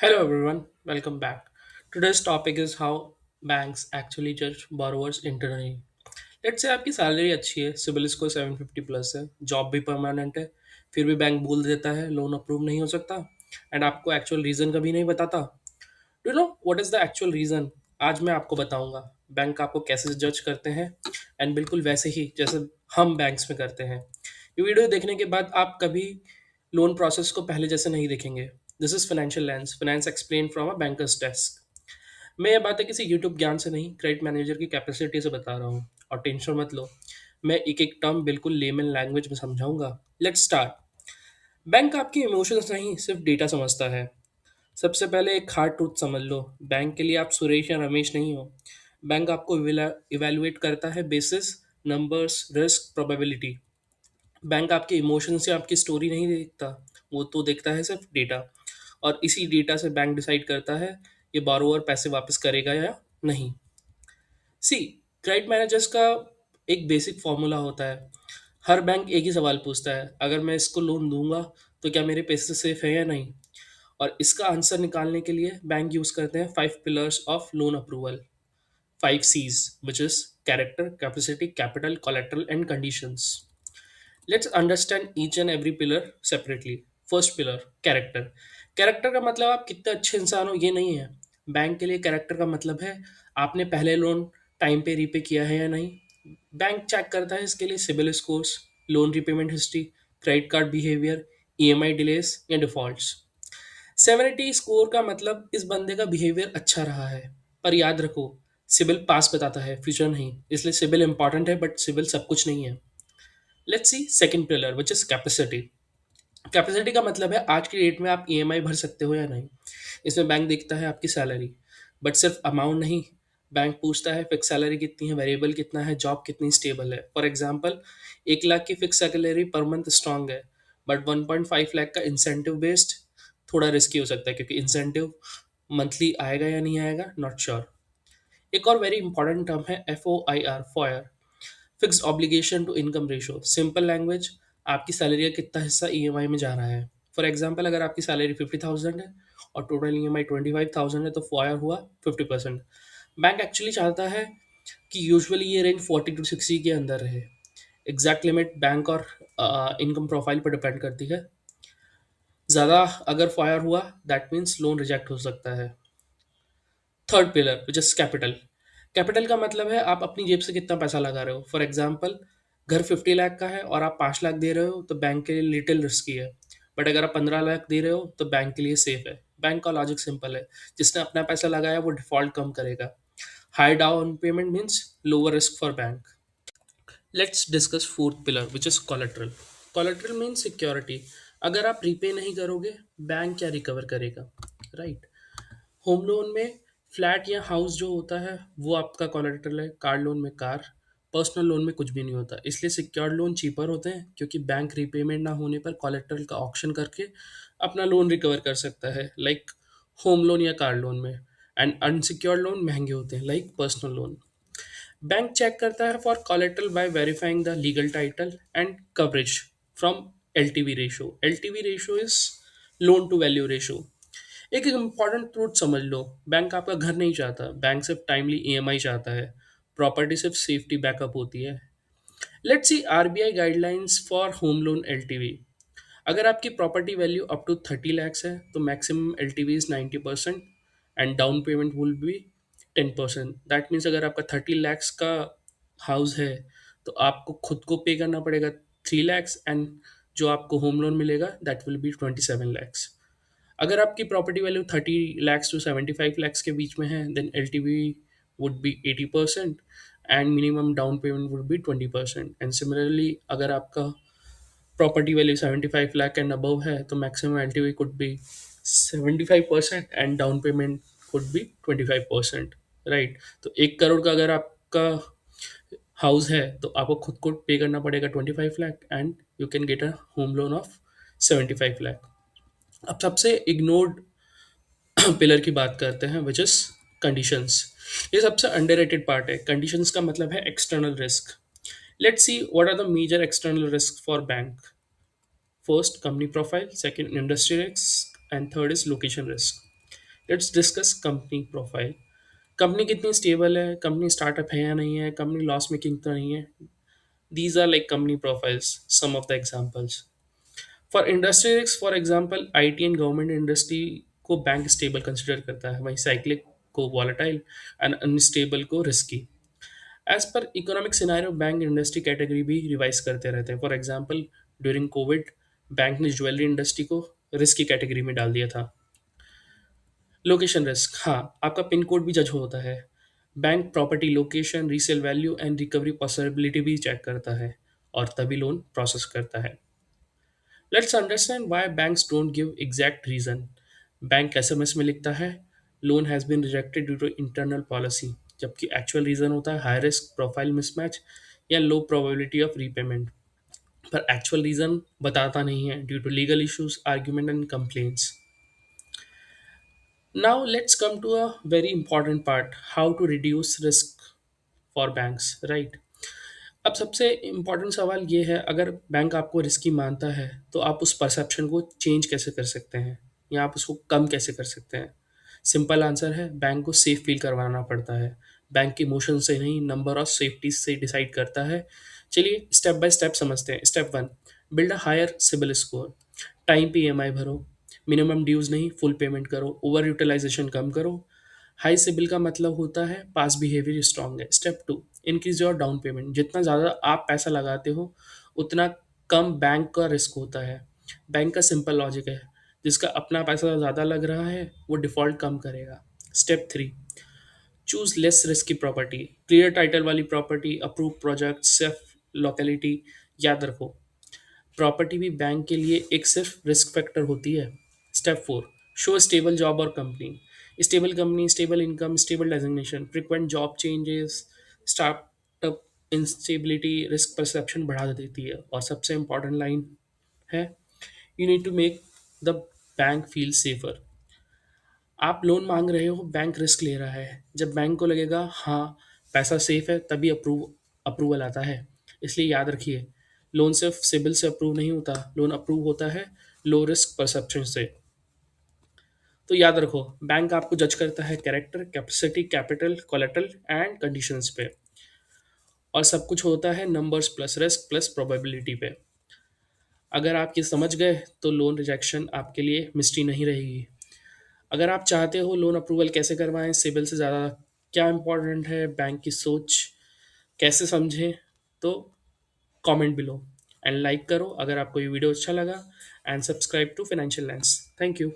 Hello everyone, welcome back. Today's topic is how banks actually judge borrowers internally. Let's say आपकी salary अच्छी है, CIBIL score 750 plus है, job भी permanent है, फिर भी बैंक बोल देता है लोन अप्रूव नहीं हो सकता एंड आपको एक्चुअल रीजन कभी नहीं बताता. Do know what is the actual reason? आज मैं आपको बताऊंगा बैंक आपको कैसे जज करते हैं एंड बिल्कुल वैसे ही जैसे हम बैंक्स में करते हैं. ये वीडियो देखने के बाद आप कभी लोन प्रोसेस को पहले जैसे नहीं देखेंगे. This is financial lens, finance explain from a bankers desk. मैं ये बातें किसी यूट्यूब ज्ञान से नहीं, क्रेडिट मैनेजर की कैपेसिटी से बता रहा हूँ. और टेंशन मत लो, मैं एक एक टर्म बिल्कुल लेमन लैंग्वेज में समझाऊंगा. Let's start. बैंक आपकी इमोशंस नहीं, सिर्फ डेटा समझता है. सबसे पहले एक हार्ड ट्रूथ समझ लो. बैंक के लिए आप सुरेश या रमेश नहीं हो. बैंक आपको इवेलुएट करता है basis numbers, risk, probability. Bank आपके इमोशंस या आपकी स्टोरी नहीं देखता, वो तो देखता है सिर्फ डेटा. और इसी डेटा से बैंक डिसाइड करता है ये बोरोवर पैसे वापस करेगा या नहीं. सी, क्रेडिट मैनेजर्स का एक बेसिक फॉर्मूला होता है. हर बैंक एक ही सवाल पूछता है, अगर मैं इसको लोन दूंगा तो क्या मेरे पैसे सेफ है या नहीं. और इसका आंसर निकालने के लिए बैंक यूज करते हैं 5 pillars of loan approval. 5 C's, which is character, capacity, capital, collateral and conditions. Let's understand each and every pillar separately. First pillar, character. Character का मतलब आप कितने अच्छे इंसान हो ये नहीं है. बैंक के लिए कैरेक्टर का मतलब है आपने पहले लोन टाइम पे रीपे किया है या नहीं. बैंक चेक करता है इसके लिए CIBIL scores, loan repayment history, credit card behaviour, EMI delays या डिफॉल्ट्स. 70 स्कोर का मतलब इस बंदे का बिहेवियर अच्छा रहा है. पर याद रखो, सिबिल पास बताता है, फ्यूचर नहीं. इसलिए सिबिल इंपॉर्टेंट है बट सिबिल सब कुछ नहीं है. Let's C second pillar which is capacity. Capacity का मतलब है आज की डेट में आप ईएमआई भर सकते हो या नहीं. इसमें बैंक देखता है आपकी सैलरी, बट सिर्फ अमाउंट नहीं. बैंक पूछता है फिक्स सैलरी कितनी है, वेरिएबल कितना है, जॉब कितनी स्टेबल है. फॉर एग्जांपल, 1 लाख की fix salary per month strong है, बट 1.5 लाख का इंसेंटिव बेस्ड थोड़ा रिस्की हो सकता है, क्योंकि इंसेंटिव मंथली आएगा या नहीं आएगा, नॉट श्योर. एक और वेरी इंपॉर्टेंट टर्म है FOIR, FOIR, fixed obligation to income ratio. Simple language, आपकी सैलरी का कितना हिस्सा ईएमआई में जा रहा है. फॉर एग्जांपल, अगर आपकी सैलरी 50,000 है और टोटल ईएमआई 25,000 है तो फॉयर हुआ 50%. बैंक एक्चुअली चाहता है कि यूजुअली ये रेंज 40 to 60 के अंदर रहे. एग्जैक्ट लिमिट बैंक और इनकम प्रोफाइल पर डिपेंड करती है. ज़्यादा अगर फायर हुआ दैट मीन्स लोन रिजेक्ट हो सकता है. Third pillar which is capital. Capital का मतलब है आप अपनी जेब से कितना पैसा लगा रहे हो. फॉर एग्जाम्पल, घर 50 लाख का है और आप 5 लाख दे रहे हो तो बैंक के लिए लिटिल रिस्की है. बट अगर आप 15 लाख दे रहे हो तो बैंक के लिए सेफ है. बैंक का लॉजिक सिंपल है, जिसने अपना पैसा लगाया वो डिफॉल्ट कम करेगा. High down payment means lower risk for bank. Let's discuss fourth pillar which is collateral. Collateral means security. अगर आप रीपे नहीं करोगे, बैंक क्या रिकवर करेगा, राइट. होम लोन में फ्लैट या हाउस जो होता है वो आपका कोलेट्रल है. कार लोन में कार. पर्सनल लोन में कुछ भी नहीं होता. इसलिए सिक्योर्ड लोन चीपर होते हैं, क्योंकि बैंक रीपेमेंट ना होने पर कोलेट्रल का ऑक्शन करके अपना लोन रिकवर कर सकता है, लाइक होम लोन या कार लोन में. एंड अनसिक्योर्ड लोन महंगे होते हैं, like personal loan. Bank cheque करता है for collateral bye verifying the legal title and coverage from LTV ratio. LTV ratio is loan to value ratio. एक important truth समझ लो, bank आपका घर नहीं चाहता, बैंक सिर्फ टाइमली ईएमआई चाहता है. प्रॉपर्टी सिर्फ सेफ्टी बैकअप होती है. Let's see RBI guidelines for home loan LTV. अगर आपकी property value up to 30 lakhs है तो maximum LTV is 90% and down payment will be 10%. That means अगर आपका 30 lakhs का हाउस है तो आपको खुद को पे करना पड़ेगा 3 lakhs एंड जो आपको होम लोन मिलेगा दैट विल बी 27 lakhs. अगर आपकी property value 30 lakhs to 75 lakhs के बीच में है then LTV would be 80% and minimum down payment would be 20%. And similarly अगर आपका property value 75 lakh and above है तो maximum LTV could be 75% and down payment could be 25%, right. तो 1 करोड़ का अगर आपका हाउस है तो आपको खुद को पे करना पड़ेगा 25 lakh and you can get a home loan of 75 lakh. अब सबसे इग्नोर्ड पिलर की बात करते हैं विच इज कंडीशंस. ये सबसे अंडररेटेड पार्ट है. कंडीशंस का मतलब है external risk. Let's see what are the major external risk for bank. First, company profile. Second, industry risk. And third is location risk. Let's discuss company profile. Company कितनी stable है, company startup है या नहीं है, company loss making तो नहीं है। These are like company profiles, some of the examples. For industry risk, for example IT and government industry को बैंक स्टेबल कंसिडर करता है, वहीं साइक्लिक को वॉलेटाइल एंड अनस्टेबल को risky. As per economic scenario bank industry category भी revise करते रहते हैं। For example during Covid bank ने ज्वेलरी इंडस्ट्री को रिस्क की कैटेगरी में डाल दिया था। लोकेशन रिस्क, हाँ, आपका पिन कोड भी जज होता है। Bank property location, resale value and recovery possibility भी चेक करता है और तभी लोन प्रोसेस करता है। Let's understand why banks don't give exact reason. Bank SMS में लिखता है loan has been rejected due to internal policy, जबकि एक्चुअल रीजन होता है हाई रिस्क प्रोफाइल मिसमैच या लो प्रोबेबिलिटी ऑफ रीपेमेंट। पर एक्चुअल रीजन बताता नहीं है, due to legal issues, argument and complaints. Now let's come to a very important part, how to reduce risk for banks, right? अब सबसे important सवाल ये है, अगर बैंक आपको रिस्की मानता है तो आप उस परसेप्शन को चेंज कैसे कर सकते हैं या आप उसको कम कैसे कर सकते हैं। सिंपल आंसर है, बैंक को सेफ फील करवाना पड़ता है। बैंक के इमोशन से नहीं, नंबर ऑफ सेफ्टी से डिसाइड करता है। चलिए स्टेप बाय स्टेप समझते हैं। Step one, build a higher CIBIL score. Time पे ईएमआई भरो, मिनिमम ड्यूज नहीं फुल पेमेंट करो, ओवर यूटिलाइजेशन कम करो। हाई सिबिल का मतलब होता है पास बिहेवियर स्ट्रांग है। Step two, increase your down payment. जितना ज़्यादा आप पैसा लगाते हो उतना कम बैंक का रिस्क होता है। बैंक का सिंपल लॉजिक है, जिसका अपना पैसा ज़्यादा लग रहा है वो डिफ़ॉल्ट कम करेगा। Step three, choose less risky property. Clear title वाली property, approve project, safe locality. याद रखो, प्रॉपर्टी भी बैंक के लिए एक सिर्फ रिस्क फैक्टर होती है। Step four, show stable job और company. Stable company, stable income, stable designation, frequent job changes, startup instability risk perception बढ़ा देती है। और सबसे इंपॉर्टेंट लाइन है, you need to make the bank feel safer. आप लोन मांग रहे हो, बैंक रिस्क ले रहा है। जब बैंक को लगेगा हाँ पैसा सेफ है, तभी अप्रूवल आता है। इसलिए याद रखिए, लोन सिर्फ सिबिल से अप्रूव नहीं होता, लोन अप्रूव होता है लो रिस्क परसेप्शन से। तो याद रखो, बैंक आपको जज करता है character, capacity, capital, collateral and conditions पे। और सब कुछ होता है numbers plus risk plus probability पे। अगर आप ये समझ गए तो लोन रिजेक्शन आपके लिए मिस्ट्री नहीं रहेगी। अगर आप चाहते हो लोन अप्रूवल कैसे करवाएं, सिबिल से ज़्यादा क्या इंपॉर्टेंट है, बैंक की सोच कैसे समझें, तो कमेंट बिलो एंड लाइक करो अगर आपको ये वीडियो अच्छा लगा, and subscribe to financial lens. Thank you.